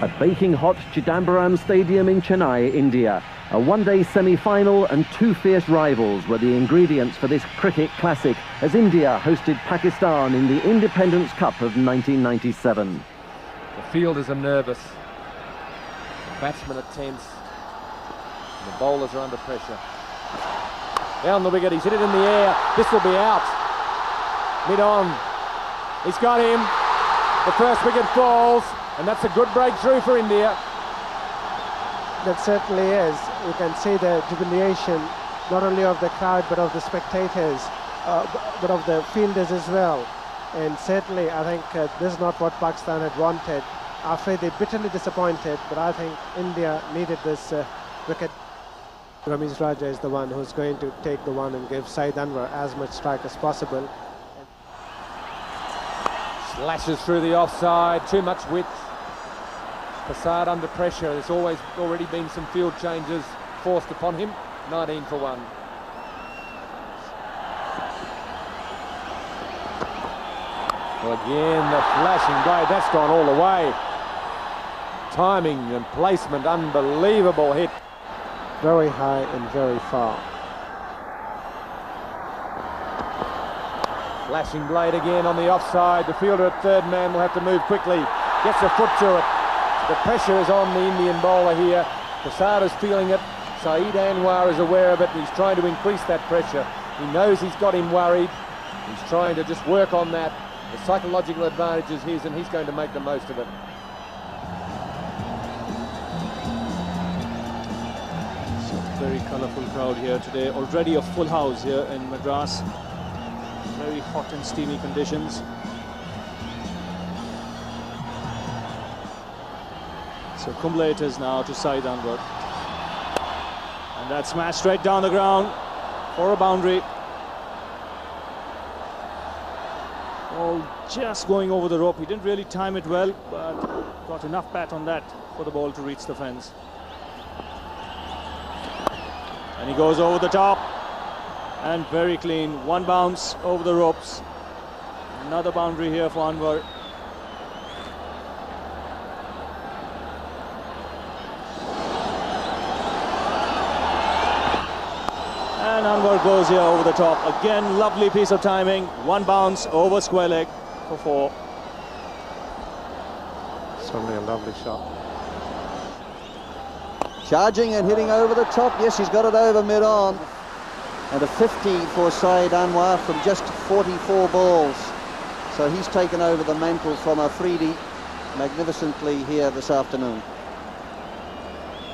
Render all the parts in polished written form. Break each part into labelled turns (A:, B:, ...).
A: At baking hot Chidambaram Stadium in Chennai, India, a one-day semi-final and two fierce rivals were the ingredients for this cricket classic as India hosted Pakistan in the Independence Cup of 1997.
B: The fielders are nervous, the batsmen are tense, and the bowlers are under pressure. Down the wicket, he's hit it in the air, this will be out. Mid-on, he's got him, the first wicket falls, and that's a good breakthrough for India.
C: That certainly is. You can see the jubilation, not only of the crowd, but of the spectators, but of the fielders as well. And certainly, I think this is not what Pakistan had wanted. I'm afraid they're bitterly disappointed, but I think India needed this wicket. Ramesh Raja is the one who's going to take the one and give Saeed Anwar as much strike as possible.
B: Slashes through the offside, too much width. Prasad under pressure. There's already been some field changes forced upon him. 19 for 1. Well, again, the flashing blade, that's gone all the way. Timing and placement, unbelievable hit.
C: Very high and very far.
B: Flashing blade again on the offside. The fielder at third man will have to move quickly. Gets a foot to it. The pressure is on the Indian bowler here. Prasad is feeling it. Saeed Anwar is aware of it. He's trying to increase that pressure. He knows he's got him worried. He's trying to just work on that. The psychological advantage is his, and he's going to make the most of it.
D: So very colourful crowd here today. Already a full house here in Madras. Very hot and steamy conditions. So cumulators now to Saeed Anwar. And that's smashed straight down the ground for a boundary. Oh, just going over the rope. He didn't really time it well, but got enough bat on that for the ball to reach the fence. And he goes over the top. And very clean. One bounce over the ropes. Another boundary here for Anwar. And Anwar goes here over the top. Again, lovely piece of timing. One bounce over square leg for 4.
C: Certainly a lovely shot.
E: Charging and hitting over the top. Yes, he's got it over mid-on. And a 50 for Saeed Anwar from just 44 balls. So he's taken over the mantle from Afridi magnificently here this afternoon.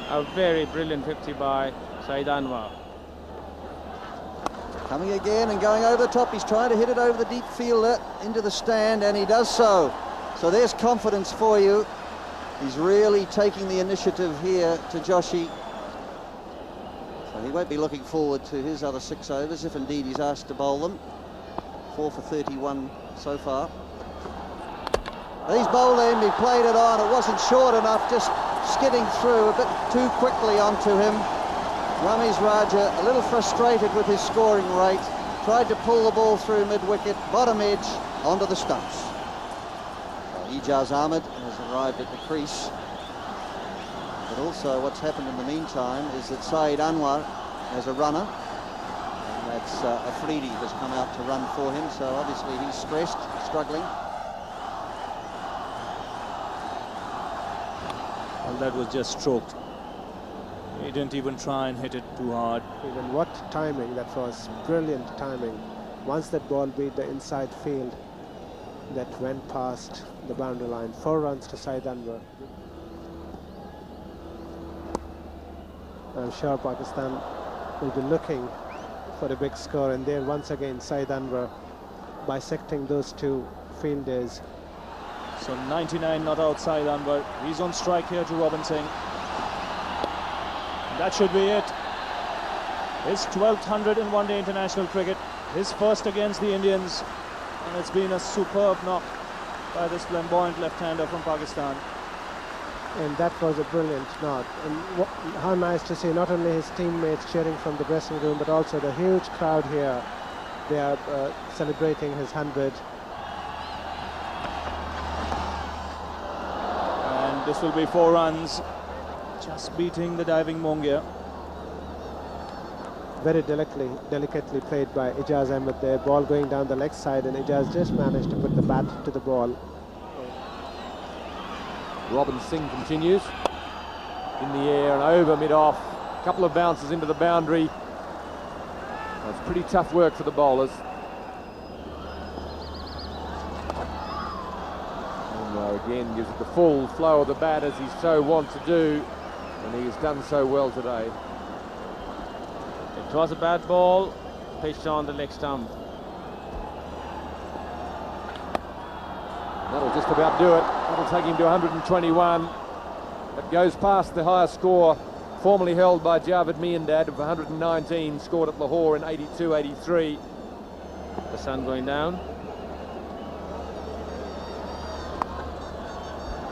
F: A very brilliant 50 by Saeed Anwar.
E: Coming again and going over the top. He's trying to hit it over the deep fielder into the stand, and he does so. So there's confidence for you. He's really taking the initiative here to Joshi. So he won't be looking forward to his other 6 overs, if indeed he's asked to bowl them. 4 for 31 so far. He's bowled in, he played it on. It wasn't short enough, just skidding through a bit too quickly onto him. Ramesh Raja, a little frustrated with his scoring rate, tried to pull the ball through mid-wicket, bottom edge, onto the stumps. Ijaz Ahmed has arrived at the crease. But also what's happened in the meantime is that Saeed Anwar has a runner, and that's Afridi has come out to run for him, so obviously he's stressed, struggling.
D: Well, that was just stroked. He didn't even try and hit it too hard.
C: Even what timing, that was brilliant timing. Once that ball beat the inside field, that went past the boundary line. 4 runs to Saeed Anwar. I'm sure Pakistan will be looking for a big score, and there once again Saeed Anwar bisecting those two fielders.
D: So 99 not out Saeed Anwar. He's on strike here to Robin Singh. That should be it. His 1200 in one-day international cricket. His first against the Indians. And it's been a superb knock by this flamboyant left-hander from Pakistan.
C: And that was a brilliant knock. And how nice to see not only his teammates cheering from the dressing room, but also the huge crowd here. They are celebrating his 100.
D: And this will be 4 runs, just beating the diving Mongia.
C: Very delicately played by Ijaz Ahmed there. Ball going down the leg side, and Ijaz just managed to put the bat to the ball.
B: Robin Singh continues in the air and over mid-off. A couple of bounces into the boundary. That's pretty tough work for the bowlers. Anwar again gives it the full flow of the bat as he's so wont to do, and he has done so well today.
F: It was a bad ball, pitched on the leg stump.
B: That'll just about do it. That'll take him to 121. It goes past the higher score formerly held by Javed Miandad of 119, scored at Lahore in 82-83.
F: The sun going down.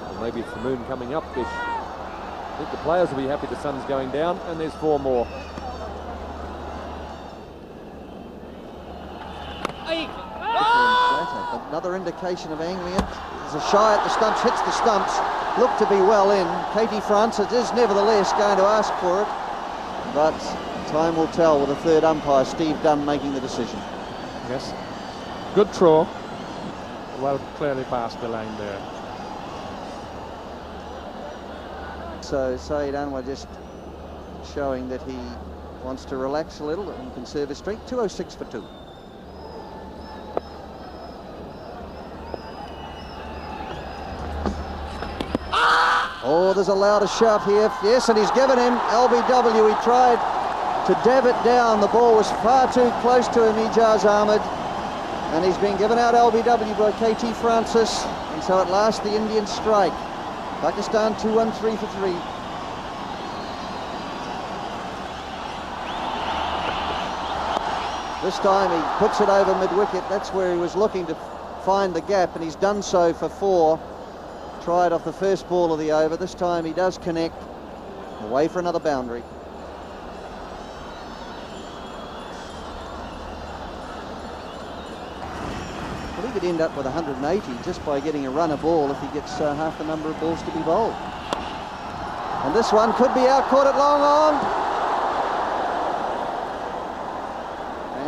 B: Or maybe it's the moon coming up, Bish. I think the players will be happy the sun's going down, and there's 4 more.
E: Another indication of angling it. There's a shy at the stumps, hits the stumps, looked to be well in. Katie Francis is nevertheless going to ask for it, but time will tell with the third umpire, Steve Dunn, making the decision.
G: Yes, good throw, well clearly past the line there.
E: So Saeed Anwar just showing that he wants to relax a little and conserve his strength. 206 for 2. Oh, there's a louder shout here. Yes, and he's given him LBW. He tried to dab it down. The ball was far too close to him, Ijaz Ahmed. And he's been given out LBW by KT Francis. And so at last the Indians strike. Pakistan 2-1-3 for 3. This time he puts it over mid-wicket. That's where he was looking to find the gap, and he's done so for 4. Tried off the first ball of the over. This time he does connect. Away for another boundary. Well, he could end up with 180 just by getting a runner ball if he gets half the number of balls to be bowled. And this one could be out, caught at long on.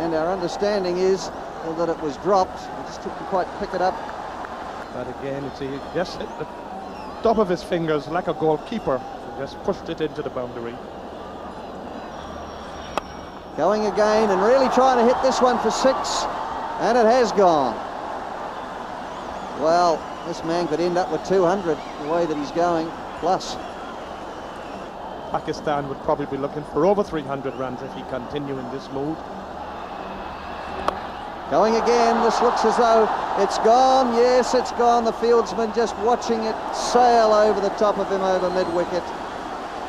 E: And our understanding is that it was dropped. He just couldn't quite pick it up.
G: But again, it's he just hit the top of his fingers like a goalkeeper, just pushed it into the boundary.
E: Going again and really trying to hit this one for 6, and it has gone. Well, this man could end up with 200 the way that he's going, plus.
G: Pakistan would probably be looking for over 300 runs if he continue in this mood.
E: Going again, this looks as though it's gone. Yes, it's gone. The fieldsman just watching it sail over the top of him over mid-wicket.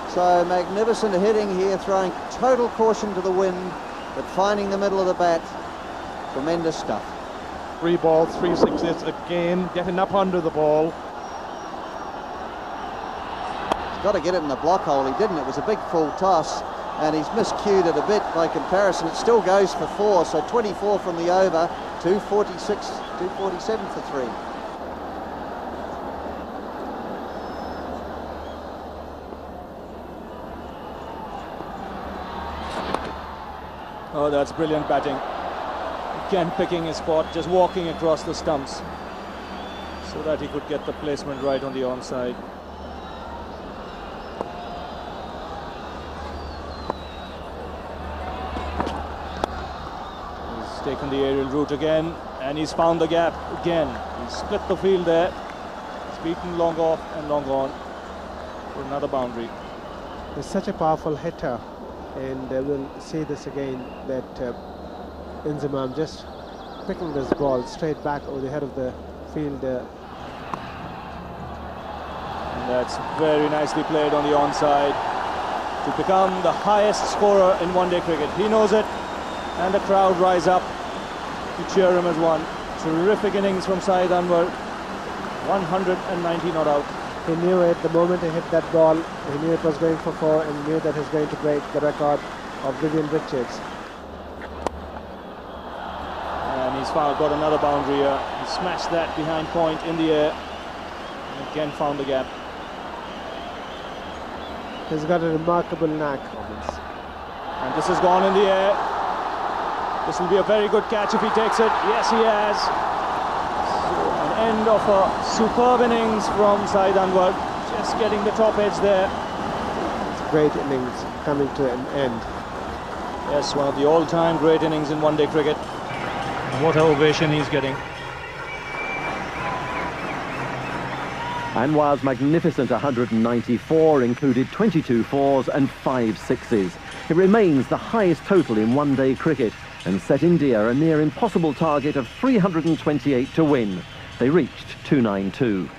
E: So magnificent hitting here, throwing total caution to the wind, but finding the middle of the bat. Tremendous stuff.
G: 3 balls, 3 sixes again, getting up under the ball.
E: He's got to get it in the block hole. He didn't. It was a big full toss, and he's miscued it a bit by comparison. It still goes for 4, so 24 from the over, 246, 247 for 3.
D: Oh, that's brilliant batting. Again, picking his spot, just walking across the stumps so that he could get the placement right on the onside. He's taken the aerial route again, and he's found the gap again. He's split the field there. He's beaten long off and long on for another boundary.
C: He's such a powerful hitter, and we'll see this again, that Inzamam just picking this ball straight back over the head of the field.
D: And that's very nicely played on the onside to become the highest scorer in one-day cricket. He knows it, and the crowd rise up to cheer him as one. Terrific innings from Saeed Anwar. 190 not out.
C: He knew it the moment he hit that ball. He knew it was going for 4, and knew that he's going to break the record of Vivian Richards.
D: And he's got another boundary here. He smashed that behind point in the air, and again found the gap.
C: He's got a remarkable knack.
D: And this has gone in the air. This will be a very good catch if he takes it. Yes, he has. So an end of a superb innings from Saeed Anwar. Just getting the top edge there.
C: It's a great innings coming to an end.
D: Yes, one of the all-time great innings in one-day cricket. What an ovation he's getting.
A: Anwar's magnificent 194 included 22 fours and 5 sixes. It remains the highest total in one-day cricket and set India a near impossible target of 328 to win. They reached 292.